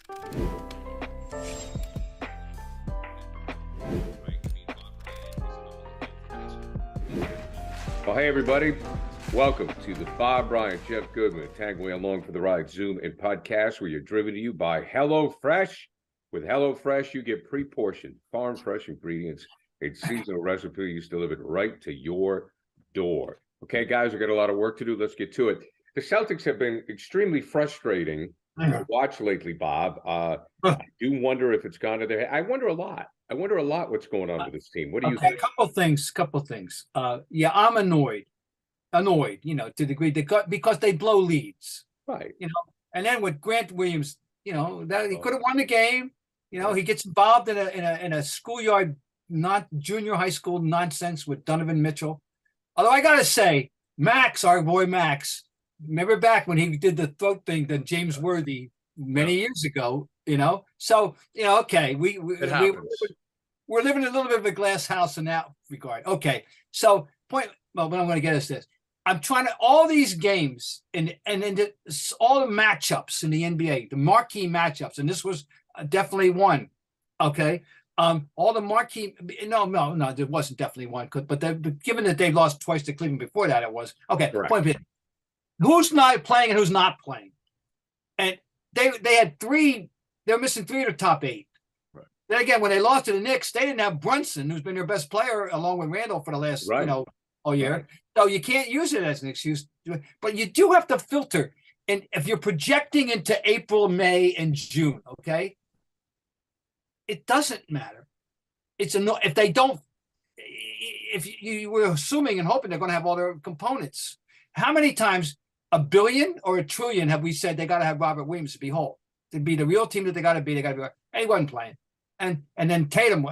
Well, hey, everybody. Welcome to the Bob Bryant, Jeff Goodman, Tanguay Along for the Ride Zoom and podcast, where you're driven to you by HelloFresh. With HelloFresh, you get pre-portioned, farm fresh ingredients and seasonal recipes delivered right to your door. Okay, guys, we've got a lot of work to do. Let's get to it. The Celtics have been extremely frustrating to watch lately, Bob. I do wonder if it's gone to their head. I wonder a lot what's going on with this team. What do you think? Couple things. Yeah, I'm annoyed, to the degree because they blow leads. Right. And then with Grant Williams, that he could have won the game. He gets involved in a schoolyard, not junior high school nonsense with Donovan Mitchell. Although I gotta say, Max, our boy Max, remember back when he did the throat thing to James Worthy many years ago, So, okay, we're living in a little bit of a glass house in that regard. Okay, so what I'm going to get is this. I'm trying to, all these games and all the matchups in the NBA, the marquee matchups, and this was definitely one, okay? All the marquee, no, there wasn't definitely one, but given that they lost twice to Cleveland before that, it was. Okay, correct. Point being, who's not playing and who's not playing? And they had three, they're missing three of the top eight. Right. Then again, when they lost to the Knicks, they didn't have Brunson, who's been their best player, along with Randall for the last, all year. Right. So you can't use it as an excuse. But you do have to filter. And if you're projecting into April, May, and June, okay, it doesn't matter. If you were assuming and hoping they're going to have all their components, how many times, a billion or a trillion, have we said they got to have Robert Williams to be whole? To be the real team that they got to be, and he wasn't playing. And then Tatum,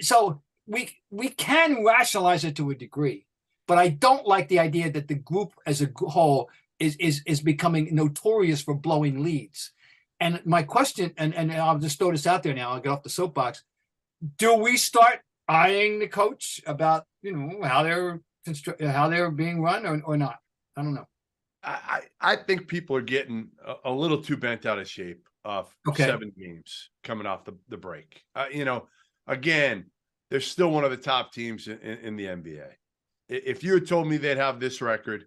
so we can rationalize it to a degree, but I don't like the idea that the group as a whole is becoming notorious for blowing leads. And my question, and I'll just throw this out there now, I'll get off the soapbox. Do we start eyeing the coach about, how they're being run or not? I don't know. I think people are getting a little too bent out of shape of 7 games coming off the break. Again, they're still one of the top teams in the NBA. If you had told me they'd have this record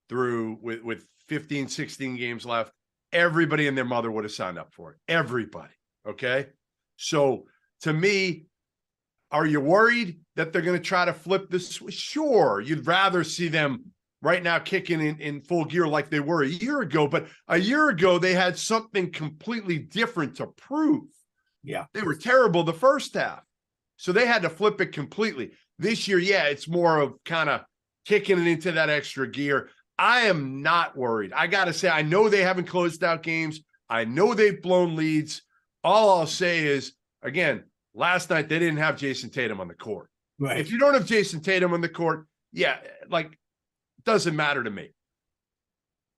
through with 15, 16 games left, everybody and their mother would have signed up for it. Everybody. Okay. So to me, are you worried that they're going to try to flip this? Sure. You'd rather see them right now kicking in full gear like they were a year ago. But a year ago, they had something completely different to prove. Yeah. They were terrible the first half. So they had to flip it completely. This year, it's more of kind of kicking it into that extra gear. I am not worried. I got to say, I know they haven't closed out games. I know they've blown leads. All I'll say is, again, last night they didn't have Jason Tatum on the court. Right. If you don't have Jason Tatum on the court, doesn't matter to me.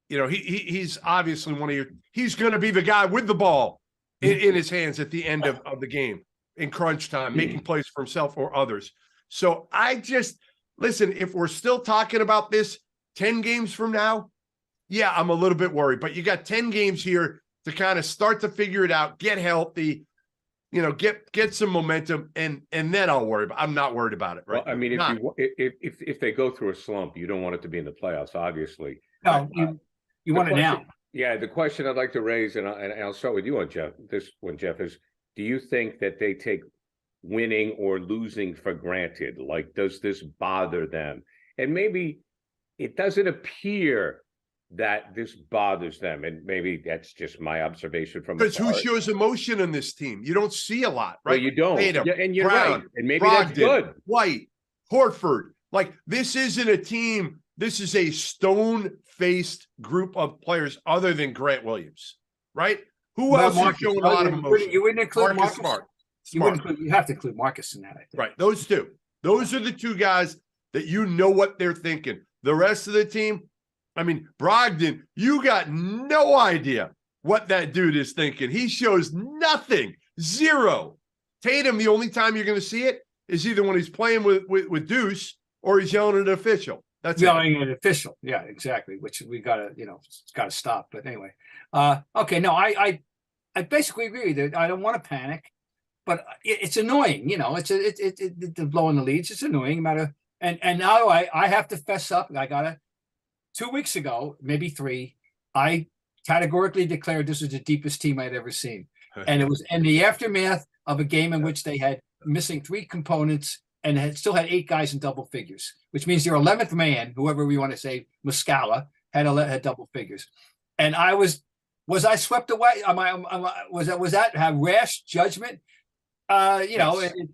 He's obviously he's going to be the guy with the ball in his hands at the end of the game in crunch time, making plays for himself or others. So listen, if we're still talking about this 10 games from now, I'm a little bit worried, but you got 10 games here to kind of start to figure it out, get healthy, get some momentum, and then I'll worry. I'm not worried about it. Right. Well, if they go through a slump, you don't want it to be in the playoffs, obviously. No, you want it now. Yeah. The question I'd like to raise, and I'll start with you on Jeff. Jeff, is: do you think that they take winning or losing for granted? Like, does this bother them? And maybe it doesn't appear that this bothers them, and maybe that's just my observation from because who shows emotion in this team? You don't see a lot, right? Well, you don't. Tatum, and you're Brown, right, and maybe Brogdon, that's good. White, Horford, this isn't a team. This is a stone-faced group of players other than Grant Williams, right? Who else is showing a lot of emotion? You wouldn't include Marcus Smart. Smart. You have to include Marcus in that, I think. Right, those two. Those are the two guys that what they're thinking. The rest of the team, Brogdon, you got no idea what that dude is thinking. He shows nothing, zero. Tatum, the only time you're going to see it is either when he's playing with Deuce or he's yelling at an official. That's yelling at an official. Yeah, exactly. Which we gotta, it's gotta stop. But anyway, okay. No, I I basically agree that I don't want to panic, but it's annoying. It's blowing the leads. It's annoying matter. And now I have to fess up. I got 2 weeks ago, maybe 3. I categorically declared this was the deepest team I'd ever seen, and it was in the aftermath of a game in which they had missing 3 components and still had 8 guys in double figures, which means their 11th man, whoever we want to say, Muscala, had double figures. And was I swept away? Was that have rash judgment? Yes.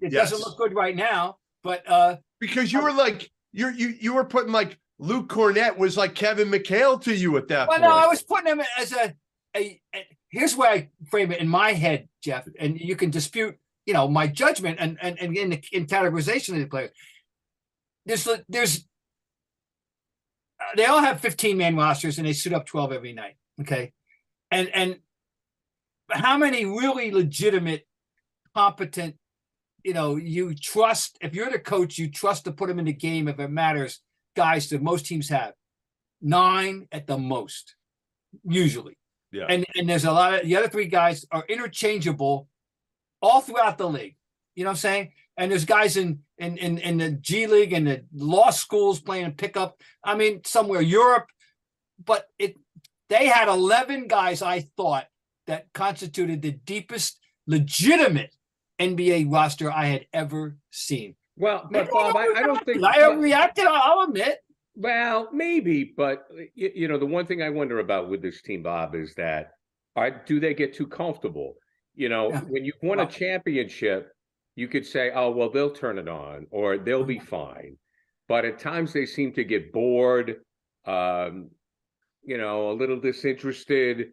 It doesn't look good right now, but because you were like you were putting like Luke Cornett was like Kevin McHale to you at that point. No, I was putting him as here's where I frame it in my head, Jeff, and you can dispute, my judgment and in categorization of the players. There's they all have 15-man rosters and they suit up 12 every night. Okay. And how many really legitimate, competent, you trust, if you're the coach, you trust to put them in the game if it matters, guys that most teams have 9 at the most, usually. Yeah. And there's a lot of the other 3 guys are interchangeable all throughout the league. You know what I'm saying? And there's guys in the G League and the law schools playing pickup. I mean, somewhere Europe, but they had 11 guys, I thought, that constituted the deepest legitimate NBA roster I had ever seen. Well, but Bob, I don't think I overreacted. I'll admit. Well, maybe, but the one thing I wonder about with this team, Bob, is that do they get too comfortable? When you've won a championship, you could say, oh, well, they'll turn it on or they'll be fine. But at times they seem to get bored, a little disinterested.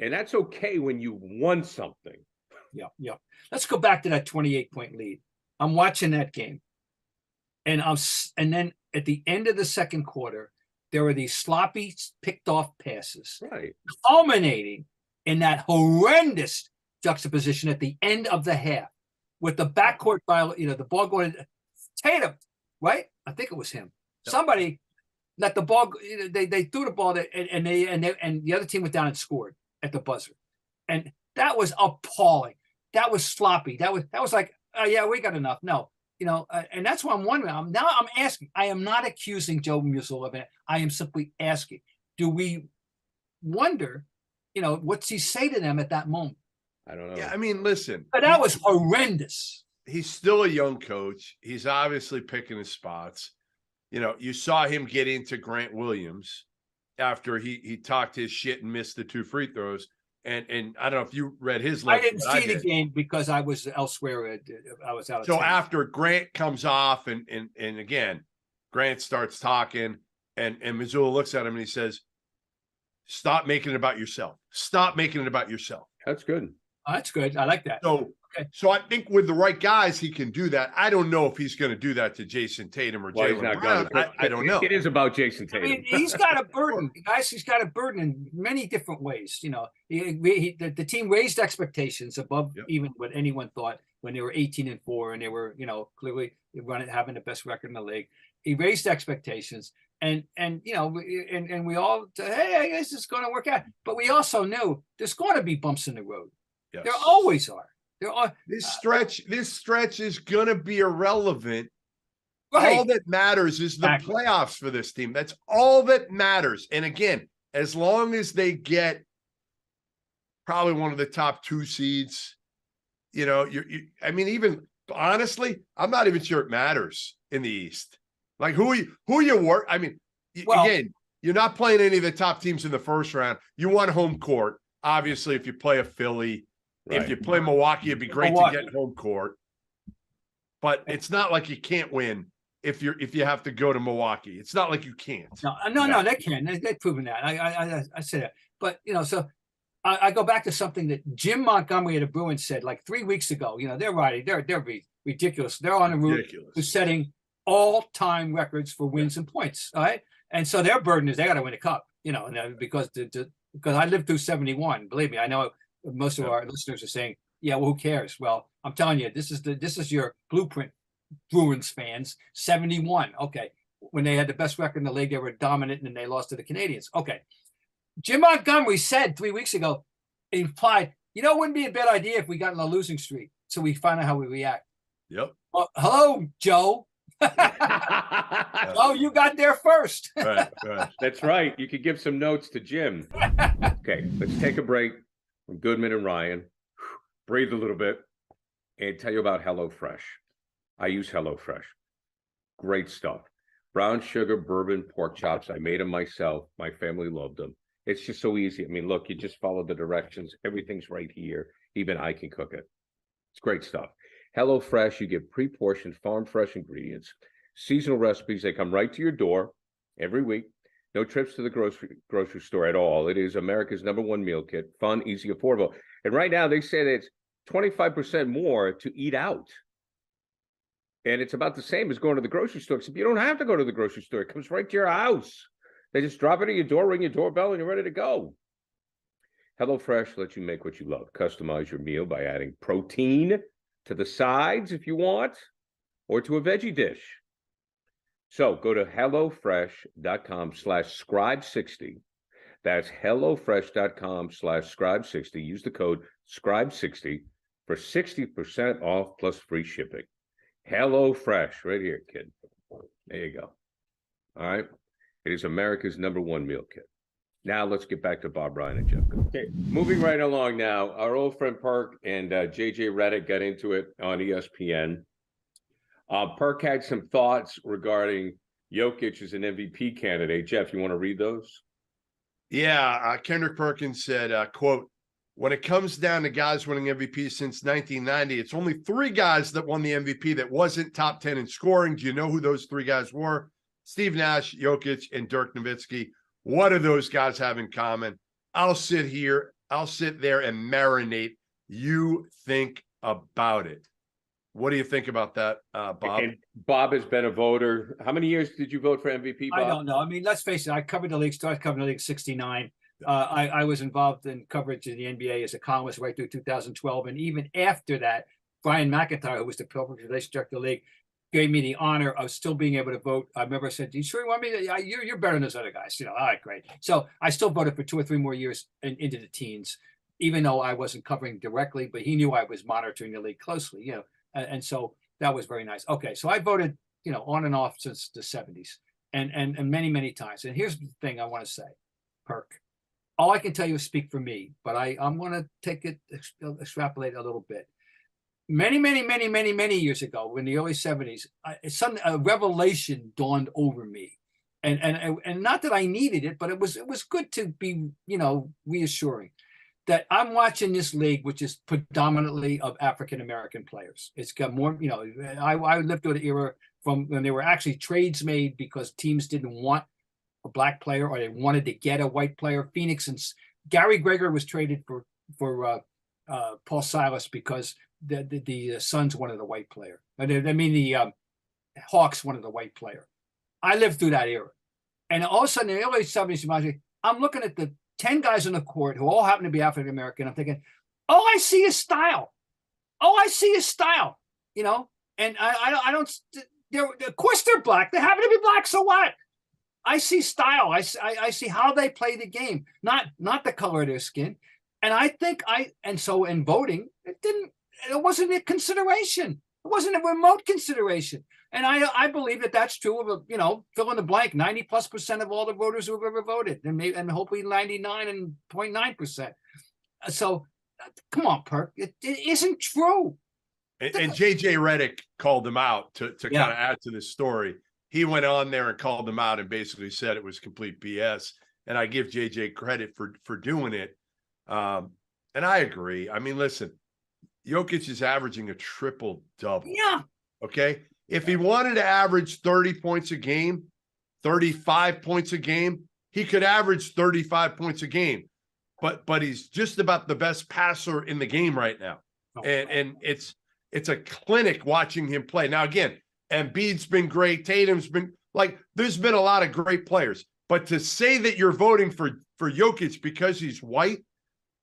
And that's okay when you won something. Yeah. Let's go back to that 28-point lead. I'm watching that game. And then at the end of the second quarter, there were these sloppy, picked off passes. Right. Culminating in that horrendous juxtaposition at the end of the half with the backcourt the ball going to Tatum, right? I think it was him. Yep. Somebody let the ball, they threw the ball and the other team went down and scored at the buzzer. And that was appalling. That was sloppy. That was like, oh yeah, we got enough. No, and that's what I'm wondering. I'm asking. I am not accusing Joe Musil of it. I am simply asking, do we wonder, what's he say to them at that moment? I don't know. Yeah, I mean, listen. But that was horrendous. He's still a young coach. He's obviously picking his spots. You saw him get into Grant Williams after he talked his shit and missed the 2 free throws. And I don't know if you read his letter. I didn't see the game because I was elsewhere. I was out of So town. after Grant comes off and again, Grant starts talking and Missoula looks at him and he says, stop making it about yourself. Stop making it about yourself. That's good. Oh, that's good. I like that. So I think with the right guys, he can do that. I don't know if he's going to do that to Jason Tatum or Jaylen Brown. I don't know. It is about Jason Tatum. I mean, he's got a burden, guys. He's got a burden in many different ways. The team raised expectations above even what anyone thought when they were 18-4 and they were, clearly having the best record in the league. He raised expectations, and we all said, hey, I guess it's going to work out. But we also knew there's going to be bumps in the road. Yes. There always are. This stretch is going to be irrelevant. Right. All that matters is the playoffs for this team. That's all that matters. And again, as long as they get probably one of the top 2 seeds, even honestly, I'm not even sure it matters in the East. Like who you work. I mean, again, you're not playing any of the top teams in the first round. You want home court. Obviously, if you play a Philly. Right. If you play Milwaukee, it'd be great to get home court. But it's not like you can't win if you have to go to Milwaukee. It's not like you can't. No, they can. They've proven that. I say that. But so I go back to something that Jim Montgomery of the Bruins said like 3 weeks ago. They're right. They're ridiculous. They're on the route to setting all-time records for wins and points. All right, and so their burden is they got to win a cup. Because I lived through 71. Believe me, I know. Most of our listeners are saying, yeah, well, who cares? Well, I'm telling you, this is your blueprint, Bruins fans. 71. Okay. When they had the best record in the league, they were dominant and they lost to the Canadians. Okay. Jim Montgomery said 3 weeks ago, implied You know, it wouldn't be a bad idea if we got in a losing streak, so we find out how we react. Yep. Well, hello, Joe. Oh, you got there first. Right. That's right. You could give some notes to Jim. Okay, let's take a break from Goodman and Ryan. Breathe a little bit and tell you about HelloFresh. I use HelloFresh. Great stuff. Brown sugar, bourbon, pork chops. I made them myself. My family loved them. It's just so easy. I mean, look, you just follow the directions. Everything's right here. Even I can cook it. It's great stuff. HelloFresh, you get pre-portioned farm fresh ingredients, seasonal recipes. They come right to your door every week. No trips to the grocery store at all. It is America's #1 meal kit. Fun, easy, affordable. And right now they say that it's 25% more to eat out. And it's about the same as going to the grocery store, except you don't have to go to the grocery store. It comes right to your house. They just drop it at your door, ring your doorbell, and you're ready to go. HelloFresh lets you make what you love. Customize your meal by adding protein to the sides if you want, or to a veggie dish. So go to HelloFresh.com/Scribe60. That's HelloFresh.com/Scribe60. Use the code Scribe60 for 60% off plus free shipping. HelloFresh, right here, kid. There you go. All right. It is America's #1 meal kit. Now let's get back to Bob Ryan and Jeff Goodman. Okay, moving right along now. Our old friend Perk and JJ Redick got into it on ESPN. Perk had some thoughts regarding Jokic as an MVP candidate. Jeff, you want to read those? Yeah, Kendrick Perkins said, quote, "When it comes down to guys winning MVP since 1990, it's only 3 guys that won the MVP that wasn't top 10 in scoring. Do you know who those 3 guys were? Steve Nash, Jokic, and Dirk Nowitzki. What do those guys have in common? I'll sit there and marinate. You think about it." What do you think about that, Bob? And Bob has been a voter. How many years did you vote for MVP, Bob? I don't know. I mean, let's face it. I covered the league, started covering the league in 69. I was involved in coverage of the NBA as a columnist right through 2012. And even after that, Brian McIntyre, who was the public relations director of the league, gave me the honor of still being able to vote. I remember I said, "Do you sure you want me to?" "Yeah, you're better than those other guys." All right, great. So I still voted for 2 or 3 more years into the teens, even though I wasn't covering directly, but he knew I was monitoring the league closely, and so that was very nice. Okay, so I voted, on and off since the 70s and many, many times. And here's the thing I want to say, Perk. All I can tell you is speak for me, but I'm going to take it, extrapolate a little bit. Many, many, many, many, many years ago, in the early 70s, a revelation dawned over me, and not that I needed it, but it was good to be, reassuring that I'm watching this league, which is predominantly of African American players. It's got more, I lived through the era from when there were actually trades made because teams didn't want a black player or they wanted to get a white player. Phoenix and Gary Gregor was traded for Paul Silas because the Suns wanted a white player. The Hawks wanted a white player. I lived through that era. And all of a sudden, in the early 70s, I'm looking at the 10 guys on the court who all happen to be African American. I'm thinking, all I see is style. All I see is style, and I don't, of course they're black. They happen to be black, so what? I see style. I see how they play the game, not the color of their skin. And I think so in voting, it wasn't a consideration. It wasn't a remote consideration. And I believe that that's true of, fill in the blank, 90+% of all the voters who have ever voted, and hopefully 99.9%. So come on, Perk. It isn't true. And JJ Redick called them out to kind of add to this story. He went on there and called them out and basically said it was complete BS. And I give JJ credit for doing it. And I agree. I mean, listen, Jokic is averaging a triple-double. Yeah. Okay? If he wanted to average 30 points a game, 35 points a game, he could average 35 points a game. But he's just about the best passer in the game right now. And it's a clinic watching him play. Now, again, Embiid's been great. Tatum's been there's been a lot of great players. But to say that you're voting for Jokic because he's white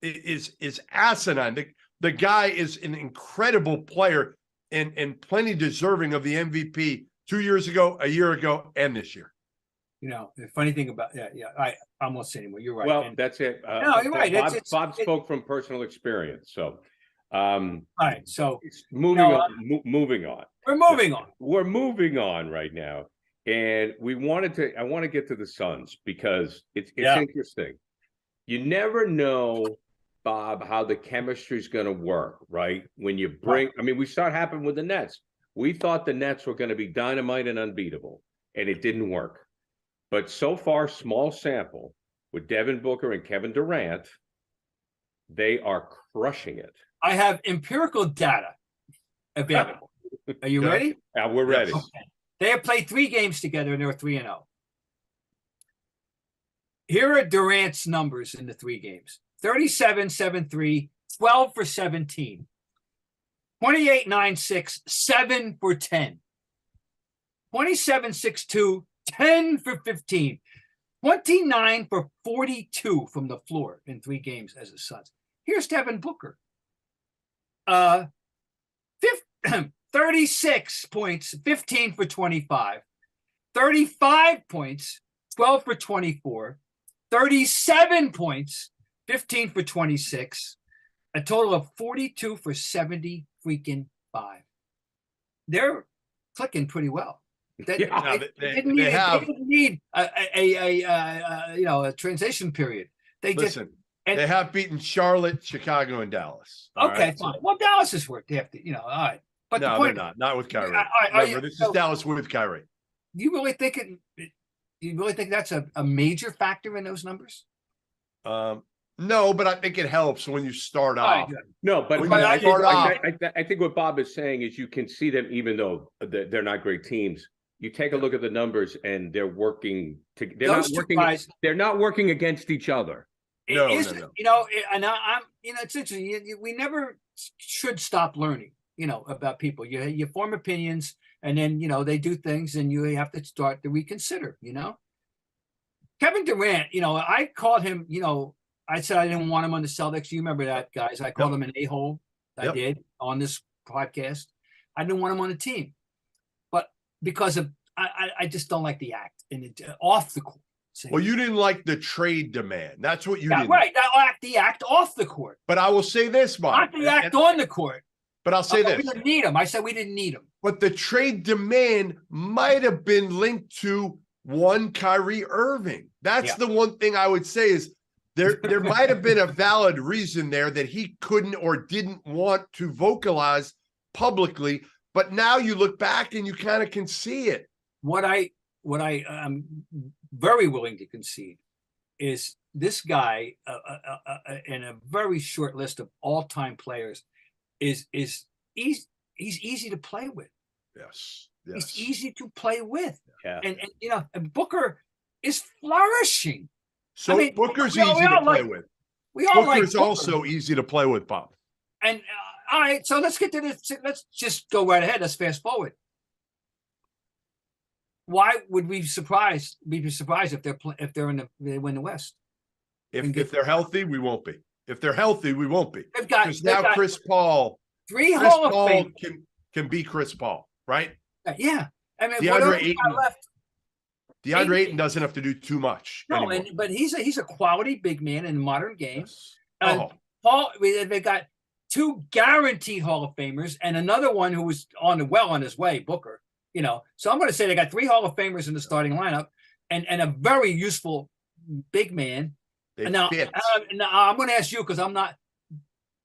is asinine. The guy is an incredible player and plenty deserving of the MVP 2 years ago, a year ago, and this year. The funny thing about I won't say anymore. You're right. Well, that's it. No, you're right. Bob spoke from personal experience. So, all right. So moving on. Moving on. We're moving on. We're moving on right now, and I want to get to the Suns because it's interesting. You never know, Bob, how the chemistry is going to work, right? When you bring, I mean, we saw it happen with the Nets. We thought the Nets were going to be dynamite and unbeatable, and it didn't work. But so far, small sample with Devin Booker and Kevin Durant, they are crushing it. I have empirical data available. Are you ready? Yeah, we're ready. Okay. They have played 3 games together, and they're 3-0. Here are Durant's numbers in the 3 games. 37, 7-3, 12 for 17. 28, 9, 6, 7 for 10. 27, 6, 2, 10 for 15. 29 for 42 from the floor in 3 games as the Suns. Here's Devin Booker. 36 points, 15 for 25. 35 points, 12 for 24. 37 points, 15 for 26. A total of 42 for 70 freaking 5. They're clicking pretty well. They didn't need a transition period. They have beaten Charlotte, Chicago, and Dallas. Okay, fine. Well, Dallas has worked. They have to, all right. But no, they're not with Kyrie. Remember, this is Dallas with Kyrie. You really think that's a major factor in those numbers? No, but I think it helps when you start off. No, but I think what Bob is saying is you can see them, even though they're not great teams. You take a look at the numbers, and they're working. They're not working against each other. No. And it's interesting. We never should stop learning, about people. You form opinions, and then they do things, and you have to start to reconsider. Kevin Durant. I called him. I said I didn't want him on the Celtics. You remember that, guys? I called him an a-hole. I did on this podcast. I didn't want him on the team, but because of I just don't like the act and off the court. Well, you didn't like the trade demand. That's what you didn't. Right. I like the act off the court. But I will say this, Bob. Not the act on the court. But I'll say this. We didn't need him. I said we didn't need him. But the trade demand might have been linked to one Kyrie Irving. That's the one thing I would say is there might have been a valid reason there that he couldn't or didn't want to vocalize publicly. But now you look back and you kind of can see it. What I am very willing to concede is this guy in a very short list of all-time players he's easy to play with. Yes. He's easy to play with. Yeah. And Booker is flourishing. So Booker's easy to play with. Booker's also easy to play with, Bob. And all right, so let's get to this. Let's just go right ahead. Let's fast forward. Why would we be surprised if they win the West? If they're healthy, we won't be. If they're healthy, we won't be. Because now Chris Paul, 3 Hall of Fame can be Chris Paul, right? Yeah. I mean, DeAndre Ayton doesn't have to do too much. No, but he's a quality big man in the modern game. Yes. Paul, they got 2 guaranteed Hall of Famers and another one who was on his way, Booker. So I'm going to say they got 3 Hall of Famers in the starting lineup and a very useful big man. Now I'm going to ask you because I'm not.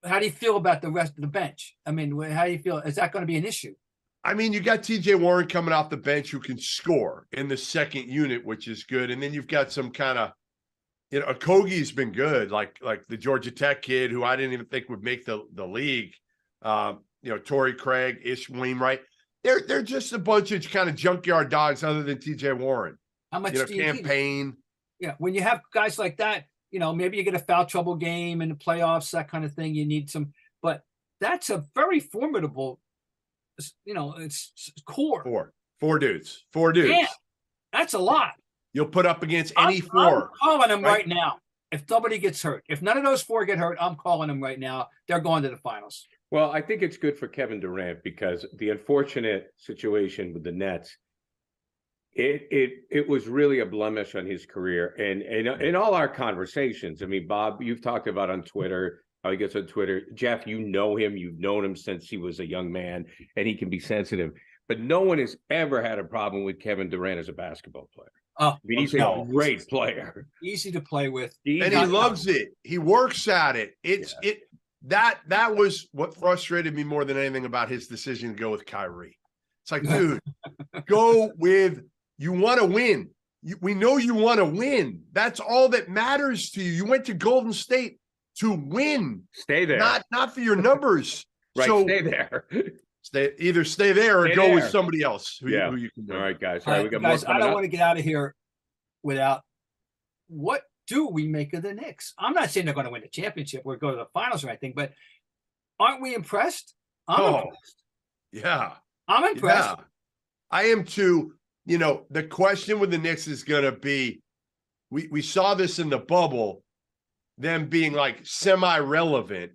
How do you feel about the rest of the bench? I mean, how do you feel? Is that going to be an issue? I mean, you got TJ Warren coming off the bench who can score in the second unit, which is good. And then you've got some kind of, Okogie's been good, like the Georgia Tech kid who I didn't even think would make the league. Torrey Craig, Ish Wainwright. They're just a bunch of kind of junkyard dogs other than TJ Warren. How much do you campaign? Need? Yeah, when you have guys like that, maybe you get a foul trouble game in the playoffs, that kind of thing. You need some, but that's a very formidable, it's core. Four dudes. Yeah, that's a lot. You'll put up against any four. I'm calling them right now. If nobody gets hurt, if none of those 4 get hurt, I'm calling them right now. They're going to the finals. Well, I think it's good for Kevin Durant because the unfortunate situation with the Nets, It was really a blemish on his career, and in all our conversations. I mean, Bob, you've talked about on Twitter. How he gets on Twitter. Jeff, you know him. You've known him since he was a young man, and he can be sensitive. But no one has ever had a problem with Kevin Durant as a basketball player. Oh, I mean, he's a great player. Easy to play with. And he loves it. He works at it. That was what frustrated me more than anything about his decision to go with Kyrie. It's like, dude, go with, you want to win. We know you want to win. That's all that matters to you. You went to Golden State to win. Stay there. Not for your numbers. Right, so stay there. Stay there or go with somebody else who you can win. All right, guys. All right, guys, I don't want to get out of here without, what do we make of the Knicks? I'm not saying they're going to win the championship or go to the finals or anything, but aren't we impressed? I'm impressed. Yeah. I'm impressed. Yeah. I am too. You know, the question with the Knicks is going to be, we saw this in the bubble, them being like semi-relevant.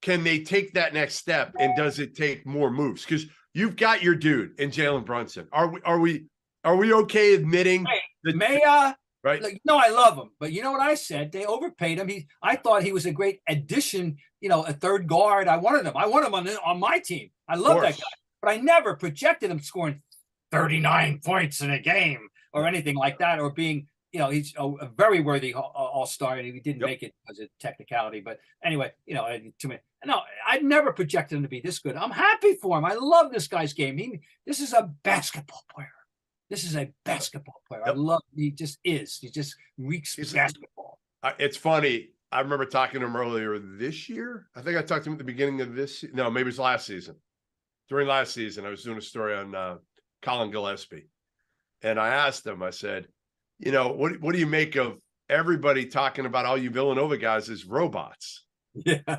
Can they take that next step, and does it take more moves? Because you've got your dude in Jalen Brunson. Are we okay admitting that? Right? Like, no, I love him, but you know what I said? They overpaid him. I thought he was a great addition. You know, a third guard. I wanted him on my team. I love that guy, but I never projected him scoring 39 points in a game or anything like that, or being, you know, he's a very worthy all-star, and he didn't make it as a technicality. But anyway, you know, too many. No, I never projected him to be this good. I'm happy for him. I love this guy's game. This is a basketball player. This is a basketball player. I love. He just is. He just reeks basketball. It's funny. I remember talking to him earlier this year. I think I talked to him at the beginning of this. No, maybe it was last season. During last season, I was doing a story on Colin Gillespie, and I asked him. I said, you know, what do you make of everybody talking about all you Villanova guys as robots? Yeah.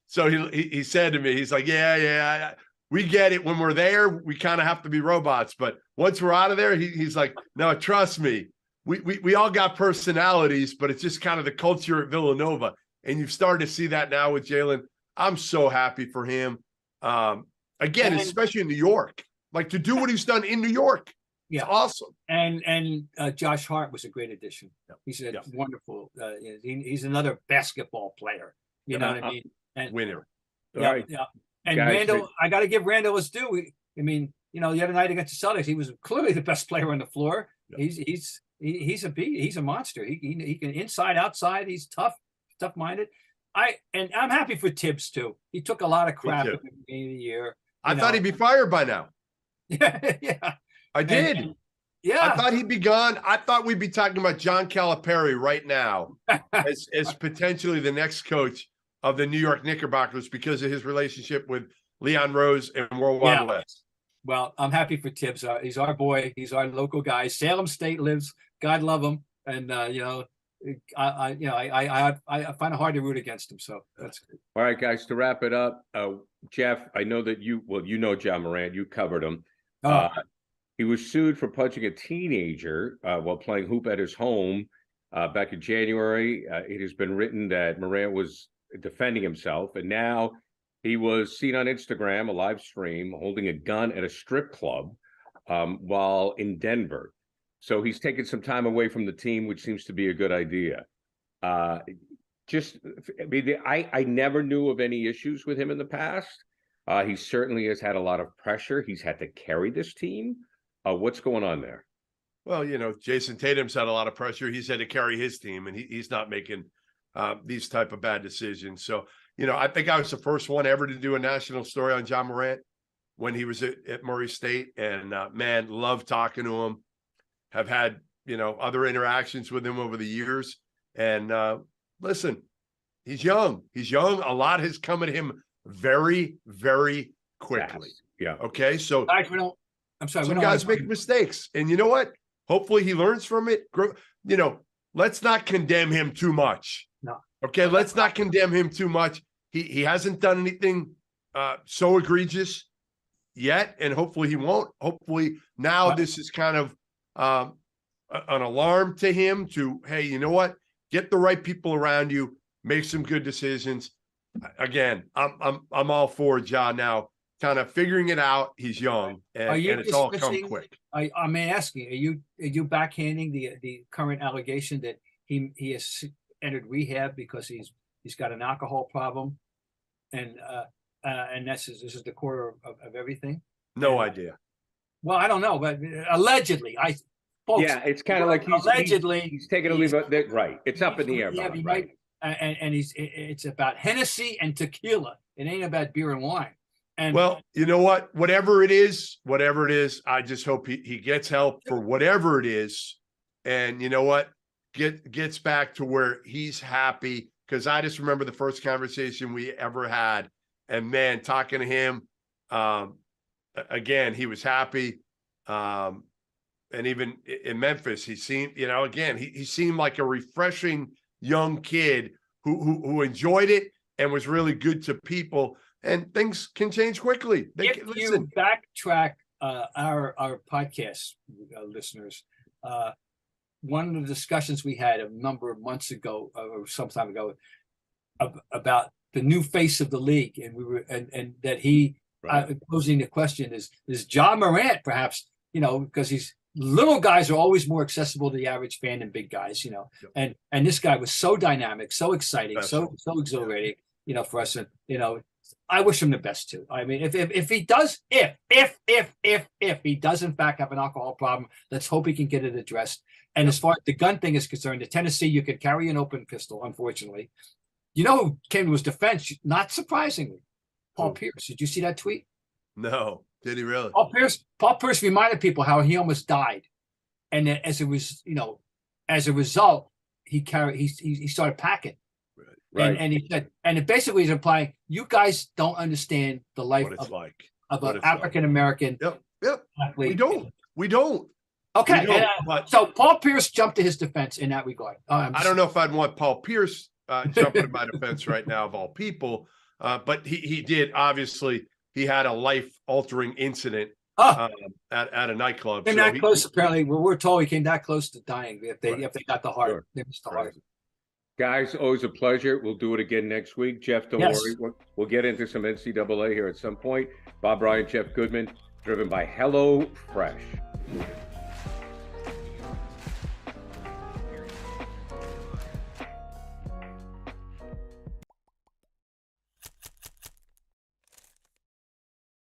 So he said to me, he's like, yeah, we get it. When we're there, we kind of have to be robots. But once we're out of there, he's like, no, trust me. We all got personalities, but it's just kind of the culture at Villanova. And you've started to see that now with Jalen. I'm so happy for him. Again, especially in New York. Like, to do what he's done in New York. Yeah, it's awesome. And Josh Hart was a great addition. He's a wonderful. He's another basketball player. You know what I mean? And winner. Yeah. And guys, Randall, I got to give Randall his due. I mean, you know, the other night against the Celtics, he was clearly the best player on the floor. Yeah. He's a monster. He can inside, outside. He's tough-minded. I'm happy for Tibbs too. He took a lot of crap at the beginning of the year. I thought he'd be fired by now. Yeah. I did. I thought he'd be gone. I thought we'd be talking about John Calipari right now as potentially the next coach of the New York Knickerbockers because of his relationship with Leon Rose and World Wide West. Well, I'm happy for Tibbs. He's our boy. He's our local guy. Salem State lives. God love him. And you know, I find it hard to root against him. So that's good. All right, guys. To wrap it up, Jeff, I know that you know Ja Morant. You covered him. He was sued for punching a teenager while playing hoop at his home back in January. It has been written that Morant was defending himself, and now he was seen on Instagram, a live stream, holding a gun at a strip club while in Denver. So he's taken some time away from the team, which seems to be a good idea. I never knew of any issues with him in the past. He certainly has had a lot of pressure. He's had to carry this team. What's going on there? Well, you know, Jason Tatum's had a lot of pressure. He's had to carry his team, and he's not making these type of bad decisions. So, you know, I think I was the first one ever to do a national story on Ja Morant when he was at Murray State. And, man, love talking to him. Have had, you know, other interactions with him over the years. And listen, he's young. He's young. A lot has come at him very, very quickly. Yeah. Okay. So I'm sorry. Some guys make mistakes. And you know what? Hopefully he learns from it. You know, let's not condemn him too much. No. Okay. Let's not condemn him too much. He hasn't done anything so egregious yet. And hopefully he won't. Hopefully now this is kind of an alarm to him to, hey, you know what? Get the right people around you, make some good decisions. Again, I'm all for Ja now kind of figuring it out. He's young, and it's all come quick. I'm asking, are you backhanding the current allegation that he has entered rehab because he's got an alcohol problem, and this is the core of everything? No idea. Well, I don't know, but allegedly, folks, it's kind of like he's taking a leave. Right, it's up in the air. Right, and it's about Hennessy and tequila. It ain't about beer and wine. And well, you know what? Whatever it is, I just hope he gets help for whatever it is, and you know what? Gets back to where he's happy. Because I just remember the first conversation we ever had, and man, talking to him. Again, he was happy. And even in Memphis, he seemed, again, he seemed like a refreshing young kid who enjoyed it and was really good to people. And things can change quickly. You backtrack our podcast listeners, one of the discussions we had a number of months ago or some time ago about the new face of the league, and we were and that he posing the question is Ja Morant perhaps, because he's little guys are always more accessible to the average fan than big guys, and this guy was so dynamic, so exciting, so exhilarating, for us, and I wish him the best too. I mean, if he does, if he does in fact have an alcohol problem, let's hope he can get it addressed. And as far as the gun thing is concerned, in Tennessee you could carry an open pistol, unfortunately. You know who came to his defense? Not surprisingly, Paul Pierce. Did you see that tweet? No. Did he really? Paul Pierce reminded people how he almost died, and that as a result, he started packing. Right. And he said, and it basically is implying you guys don't understand the life of an African American. Yep. Athlete. We don't. Okay. So Paul Pierce jumped to his defense in that regard. I don't know if I'd want Paul Pierce jumping to my defense right now of all people, but he did. Obviously, he had a life-altering incident at a nightclub. Came that close, apparently. We're told he came that close to dying if they got the heart. They missed the heart. Guys, always a pleasure. We'll do it again next week. Jeff, don't worry. We'll get into some NCAA here at some point. Bob Bryant, Jeff Goodman, driven by HelloFresh.